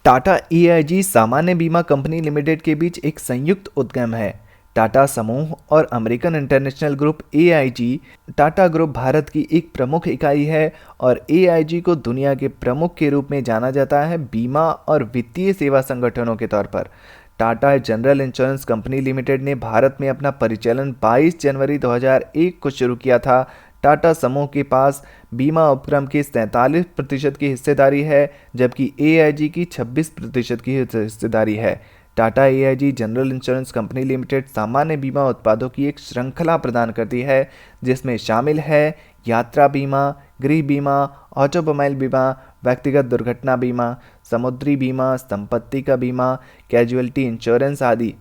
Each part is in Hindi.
टाटा एआईजी सामान्य बीमा कंपनी लिमिटेड के बीच एक संयुक्त उद्यम है। टाटा समूह और American international group AIG Tata group Bharat की एक प्रमुख इकाई है और एआईजी को दुनिया के प्रमुख के रूप में जाना जाता है बीमा और वित्तीय सेवा संगठनों के तौर पर। Tata general insurance company limited ने भारत में अपना परिचालन 22 जनवरी 2001 को शुरू किया था। टाटा समूह के पास बीमा उपक्रम की 47% की हिस्सेदारी है, जबकि एआईजी की 26% की हिस्सेदारी है। Tata AIG general insurance company limited सामान्य बीमा उत्पादों की एक श्रृंखला प्रदान करती है, जिसमें शामिल है यात्रा बीमा, गृह बीमा, ऑटोमोबाइल बीमा, व्यक्तिगत दुर्घटना बीमा, समुद्री बीमा, संपत्ति का बीमा, कैजुअलिटी इंश्योरेंस आदि।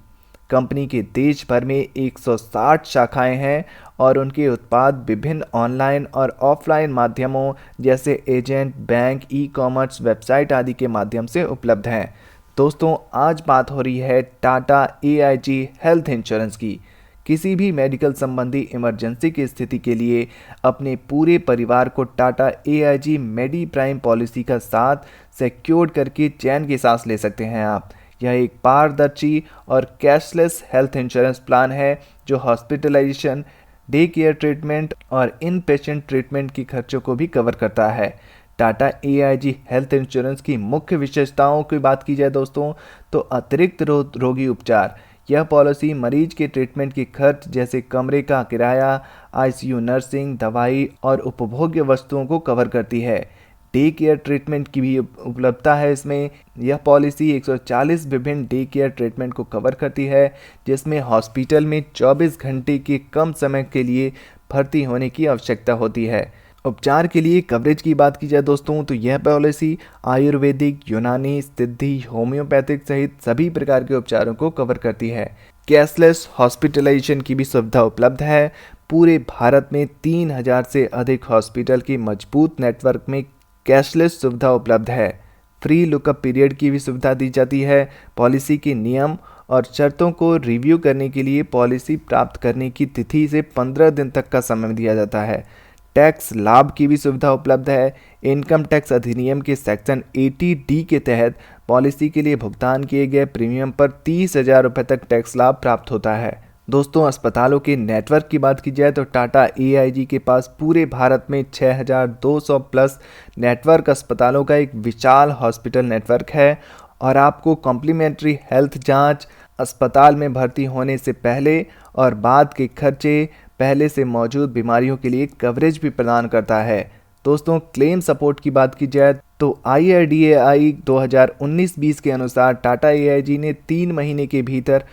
कंपनी के देश भर में 160 शाखाएं हैं और उनके उत्पाद विभिन्न ऑनलाइन और ऑफलाइन माध्यमों जैसे agent, bank, e commerce, website आदि के माध्यम से उपलब्ध हैं। दोस्तों, आज बात हो रही है टाटा एआईजी हेल्थ इंश्योरेंस की। किसी भी मेडिकल संबंधी इमरजेंसी की स्थिति के लिए अपने पूरे परिवार को टाटा एआईजी मेडी प्राइम पॉलिसी का साथ सिक्योर्ड करके चैन की सांस ले सकते हैं आप। यह एक पारदर्शी और कैशलेस हेल्थ इंश्योरेंस प्लान है जो हॉस्पिटलाइजेशन, डे केयर ट्रीटमेंट और इन पेशेंट ट्रीटमेंट की खर्चों को भी कवर करता है। टाटा एआईजी हेल्थ इंश्योरेंस की मुख्य विशेषताओं की बात की जाए दोस्तों, तो अतिरिक्त रोगी उपचार। यह पॉलिसी मरीज के ट्रीटमेंट के खर्च जैसे कमरे का किराया, आईसीयू नर्सिंग, दवाई और उपभोग्य वस्तुओं को कवर करती है। डे केयर ट्रीटमेंट की भी उपलब्धता है इसमें। यह पॉलिसी 140 विभिन्न डे केयर ट्रीटमेंट को कवर करती है, जिसमें हॉस्पिटल में 24 घंटे के कम समय के लिए भर्ती होने की आवश्यकता होती है। उपचार के लिए कवरेज की बात की जाए दोस्तों, तो यह पॉलिसी आयुर्वेदिक, यूनानी, सिद्धि, होम्योपैथिक सहित सभी प्रकार के उपचारों को कवर करती है। कैशलेस हॉस्पिटलाइजेशन की भी सुविधा उपलब्ध है। पूरे भारत में 3000 से अधिक हॉस्पिटल के मजबूत नेटवर्क में कैशलेस सुविधा उपलब्ध है। फ्री लुकअप पीरियड की भी सुविधा दी जाती है। पॉलिसी के नियम और शर्तों को रिव्यू करने के लिए पॉलिसी प्राप्त करने की तिथि से 15 दिन तक का समय दिया जाता है। टैक्स लाभ की भी सुविधा उपलब्ध है। इनकम टैक्स अधिनियम के सेक्शन 80D के तहत पॉलिसी के लिए भुगतान किए गए प्रीमियम पर 30,000 रुपये तक टैक्स लाभ प्राप्त होता है। दोस्तों, अस्पतालों के नेटवर्क की बात की जाए तो टाटा एआईजी के पास पूरे भारत में 6200 प्लस नेटवर्क अस्पतालों का एक विशाल हॉस्पिटल नेटवर्क है और आपको कॉम्प्लीमेंट्री हेल्थ जांच, अस्पताल में भर्ती होने से पहले और बाद के खर्चे, पहले से मौजूद बीमारियों के लिए कवरेज भी प्रदान करता है। दोस्तों, क्लेम सपोर्ट की बात की जाए तो IRDAI 2019-20 के अनुसार टाटा एआईजी ने 3 महीने के भीतर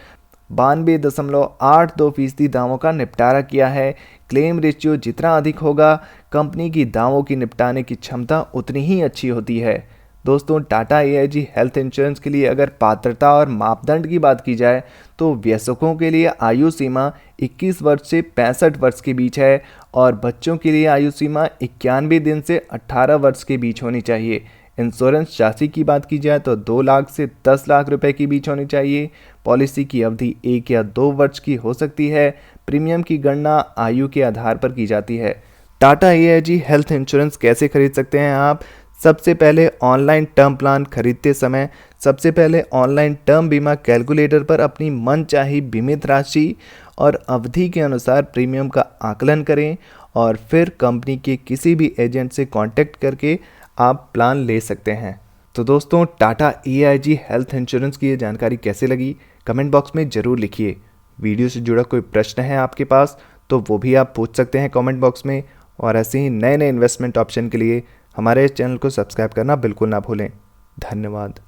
92.82% दावों का निपटारा किया है। क्लेम रेशियो जितना अधिक होगा, कंपनी की दावों की निपटाने की क्षमता उतनी ही अच्छी होती है। दोस्तों, टाटा एआईजी हेल्थ इंश्योरेंस के लिए अगर पात्रता और मापदंड की बात की जाए तो वयस्कों के लिए आयु सीमा 21 वर्ष से 65 वर्ष के बीच है और बच्चों के लिए आयु सीमा 91 दिन से 18 वर्ष के बीच होनी चाहिए। इंश्योरेंस राशि की बात की जाए तो 2 लाख से 10 लाख रुपए के बीच होनी चाहिए। पॉलिसी की अवधि 1 या 2 वर्ष की हो सकती है। प्रीमियम की गणना आयु के आधार पर की जाती है। टाटा एआईजी हेल्थ इंश्योरेंस कैसे खरीद सकते हैं आप? सबसे पहले ऑनलाइन टर्म प्लान खरीदते समय सबसे पहले ऑनलाइन टर्म बीमा कैलकुलेटर पर अपनी मनचाही बीमित राशि और अवधि के अनुसार प्रीमियम का आकलन करें और फिर कंपनी के किसी भी एजेंट से कांटेक्ट करके आप प्लान ले सकते हैं। तो दोस्तों, टाटा एआईजी हेल्थ इंश्योरेंस की ये जानकारी कैसे लगी कमेंट बॉक्स में ज़रूर लिखिए। वीडियो से जुड़ा कोई प्रश्न है आपके पास तो वो भी आप पूछ सकते हैं कमेंट बॉक्स में। और ऐसे ही नए नए इन्वेस्टमेंट ऑप्शन के लिए हमारे चैनल को सब्सक्राइब करना बिल्कुल ना भूलें। धन्यवाद।